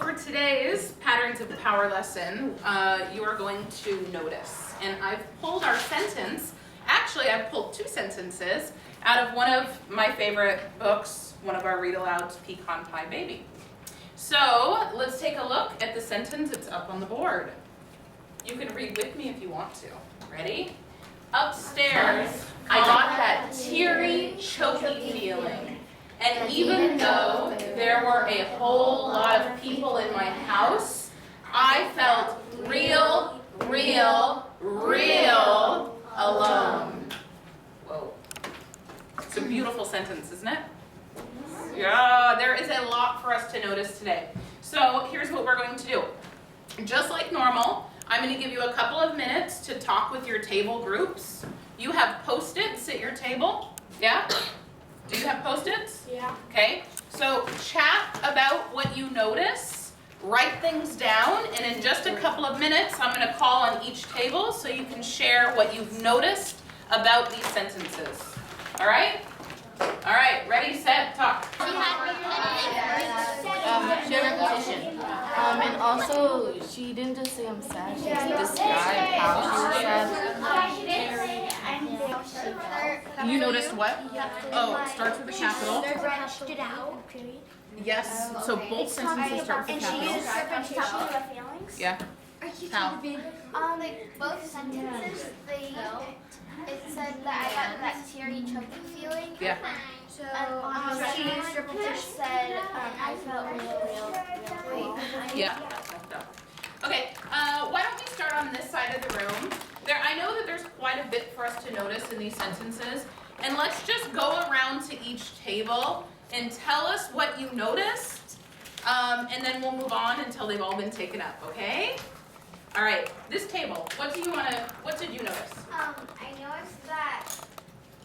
For today's Patterns of Power lesson, you are going to notice. And I've pulled our sentence, actually I've pulled two sentences out of one of my favorite books, one of our read-alouds, Pecan Pie Baby. So let's take a look at the sentence. It's up on the board. You can read with me if you want to. Ready? Upstairs, I got that teary, choky feeling. And even though there were a whole lot of people in my house, I felt real alone. Whoa. It's a beautiful sentence, isn't it? Yeah, there is a lot for us to notice today. So here's what we're going to do. Just like normal, I'm going to give you a couple of minutes to talk with your table groups. You have Post-its at your table, yeah? Do you have Post-its? Yeah. Okay, so chat about what you notice, write things down, and in just a couple of minutes, I'm going to call on each table so you can share what you've noticed about these sentences. All right? All right, ready, set, talk. She had repetition. And also, she didn't just say I'm sad, she described how she was sad. You noticed what? Oh, it starts with a capital. Stretched it out. Yes, so both sentences start with a And she used capital. repetition of the feelings. Yeah. How? Both sentences, it said that I got that teary, choky feeling. Yeah. So she used repetition. Said I felt real. Yeah. Okay, why don't we start on this side of the room? I know that there's quite a bit for us to notice in these sentences, and let's just go around to each table and tell us what you noticed, and then we'll move on until they've all been taken up, okay? All right, this table, what did you notice? I noticed that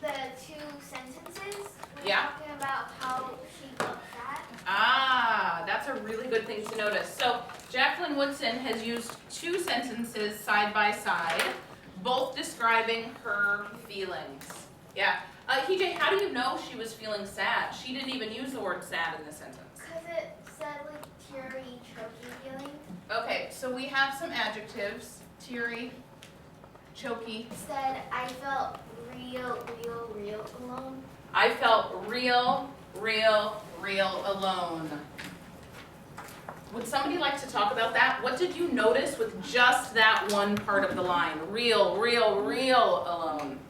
the two sentences were Yeah. talking about how she felt sad. Ah, that's a really good thing to notice. So Jacqueline Woodson has used two sentences side by side, both describing her feelings. Yeah. TJ, how do you know she was feeling sad? She didn't even use the word sad in this sentence. Because it said like teary, choky feeling. Okay, so we have some adjectives. Teary, choky. It said I felt real alone. I felt real alone. Would somebody like to talk about that? What did you notice with just that one part of the line? Real alone.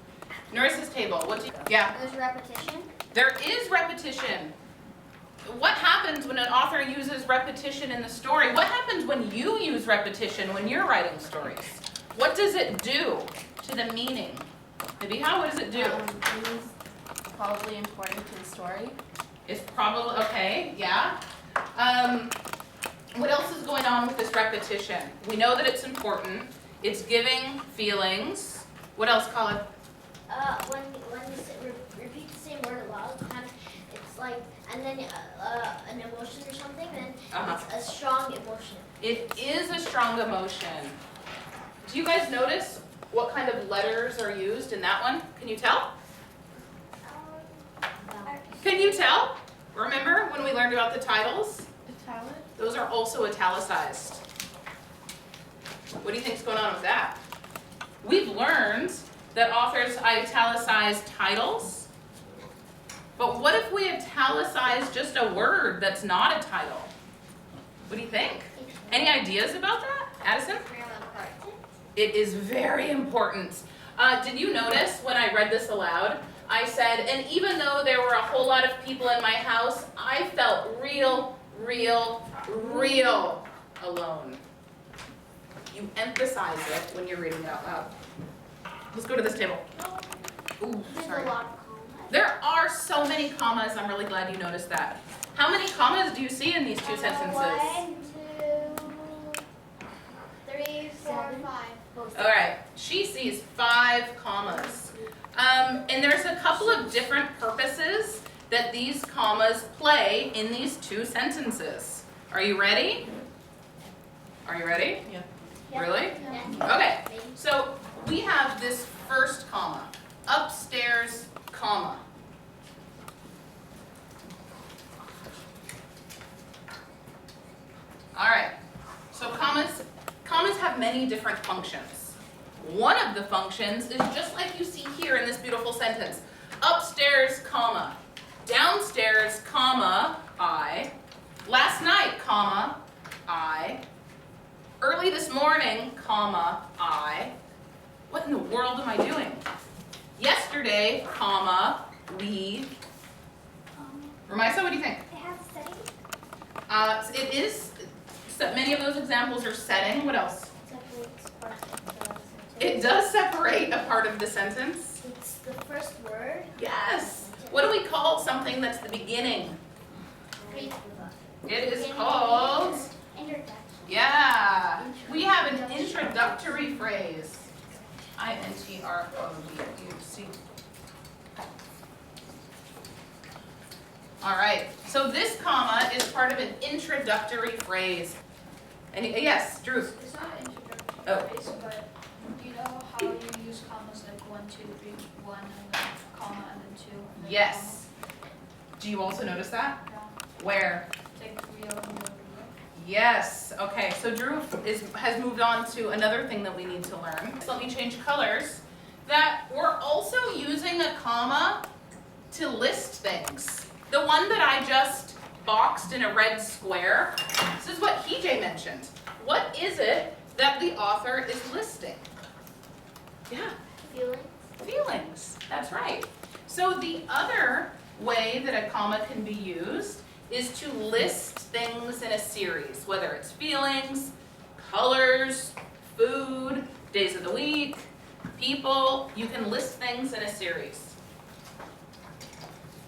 Nurse's table, yeah. There's repetition. There is repetition. What happens when an author uses repetition in the story? What happens when you use repetition when you're writing stories? What does it do to the meaning? Maybe what does it do? It is probably important to the story. It's probably, okay, yeah. What else is going on with this repetition? We know that it's important. It's giving feelings. What else, Colin? When you repeat the same word aloud, it's like, and then an emotion or something, then it's a strong emotion. It is a strong emotion. Do you guys notice what kind of letters are used in that one? Can you tell? Can you tell? Remember when we learned about the titles? Italic? Those are also italicized. What do you think's going on with that? We've learned that authors italicize titles, but what if we italicize just a word that's not a title? What do you think? Any ideas about that? Addison? It is very important. Did you notice when I read this aloud, I said, and even though there were a whole lot of people in my house, I felt real alone. You emphasize it when you're reading it out loud. Let's go to this table. Ooh, sorry. There's a lot of commas. There are so many commas. I'm really glad you noticed that. How many commas do you see in these two sentences? 1, 2, 3, 4, 5. All right, she sees 5 commas. And there's a couple of different purposes that these commas play in these two sentences. Are you ready? Are you ready? Yeah. Really? Okay, so we have this first comma, upstairs, comma. many different functions. One of the functions is just like you see here in this beautiful sentence. Upstairs, comma. Downstairs, comma, I. Last night, comma, I. Early this morning, comma, I. What in the world am I doing? Yesterday, comma, we. Ramaisa, what do you think? It has setting. It is, so many of those examples are setting. What else? Separates parts of the sentence. It does separate a part of the sentence. It's the first word. Yes. What do we call something that's the beginning? It It is called, introduction. yeah. We have an introductory phrase. INTRODUC. All right, so this comma is part of an introductory phrase. And yes, Drew. It's not an introductory Oh. phrase, but you know how you use commas like 1, 2, 3, 1, and then comma, and then 2. And then Yes. Do you also notice that? Comma. Where? Yeah. It's like real and real, real. Yes, okay, so Drew has moved on to another thing that we need to learn. So let me change colors. That we're also using a comma to list things. The one that I just boxed in a red square, this is what PJ mentioned. What is it that the author is listing? Yeah. Feelings. Feelings, that's right. So the other way that a comma can be used is to list things in a series, whether it's feelings, colors, food, days of the week, people. You can list things in a series.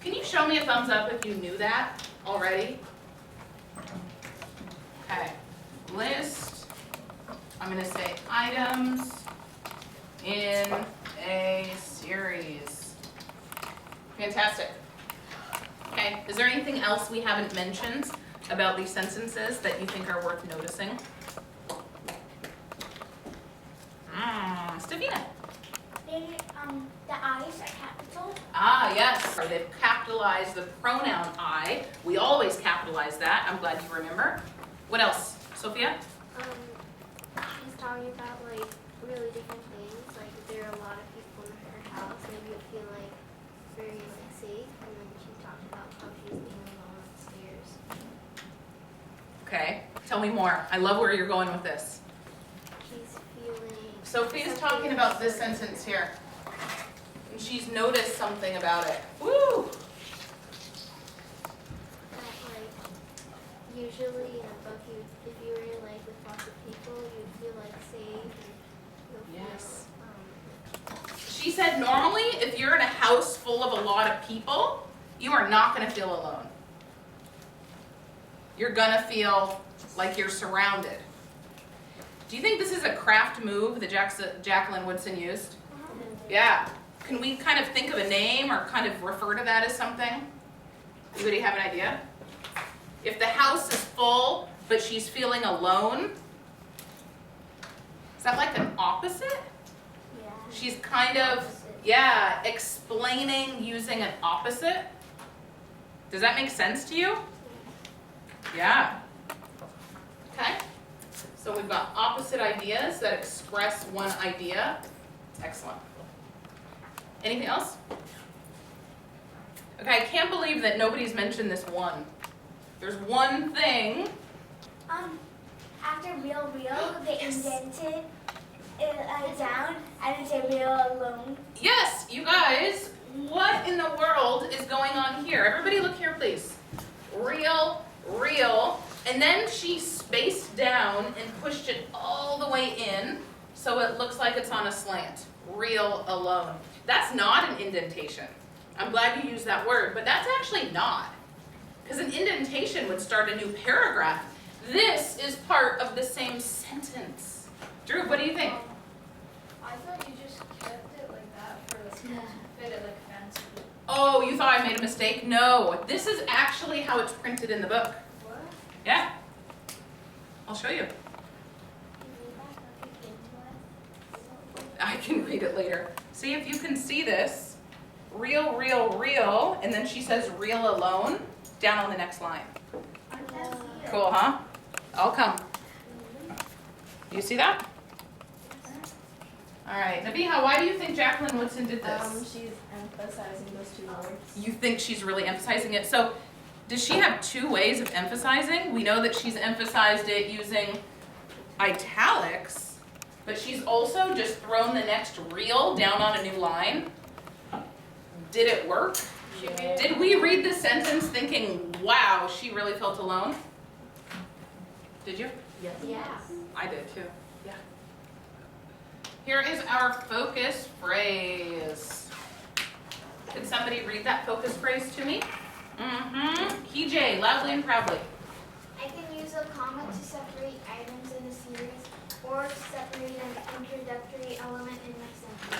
Can you show me a thumbs up if you knew that already? Okay, list, I'm gonna say items in a series. Fantastic. Okay, is there anything else we haven't mentioned about these sentences that you think are worth noticing? Stefina. The I's are capital. Ah, yes, or they've capitalized the pronoun I. We always capitalize that. I'm glad you remember. What else? Sophia? She's talking about like really different things. Like if there are a lot of people in her house, maybe it feel like very like safe. And then she talked about how she's being alone upstairs. Okay, tell me more. I love where you're going with this. She's feeling. Sophia's talking about this sentence here. And she's noticed something about it. Woo! That like usually in a book, if you were like with lots of people, you'd feel like safe and you'll Yes. feel. She said normally if you're in a house full of a lot of people, you are not going to feel alone. You're going to feel like you're surrounded. Do you think this is a craft move that Jacqueline Woodson used? Yeah. Can we kind of think of a name or kind of refer to that as something? Anybody have an idea? If the house is full, but she's feeling alone, is that like an opposite? Yeah. She's kind of, Opposite. yeah, explaining using an opposite. Does that make sense to you? Yeah. Okay. So we've got opposite ideas that express one idea. Excellent. Anything else? Okay, I can't believe that nobody's mentioned this one. There's one thing. After real, they Yes. indented it down and it's a real alone. Yes, you guys, what in the world is going on here? Everybody look here, please. Real, and then she spaced down and pushed it all the way in so it looks like it's on a slant. Real alone. That's not an indentation. I'm glad you used that word, but that's actually not. Because an indentation would start a new paragraph. This is part of the same sentence. Drew, what do you think? I thought you just kept it like that for like to fit it like fancy. Oh, you thought I made a mistake? No, this is actually how it's printed in the book. What? Yeah. I'll show you. I can read it later. See if you can see this. Real, and then she says real alone down on the next line. Cool, huh? I'll come. Do you see that? All right, Nabiha, why do you think Jacqueline Woodson did this? She's emphasizing those two words. You think she's really emphasizing it? So, does she have two ways of emphasizing? We know that she's emphasized it using italics, but she's also just thrown the next real down on a new line. Did it work? Yeah. Did we read the sentence thinking, wow, she really felt alone? Did you? Yes. Yeah. I did too. Yeah. Here is our focus phrase. Could somebody read that focus phrase to me? KJ, loudly and proudly. I can use a comma to separate items in a series or to separate an introductory element in a sentence.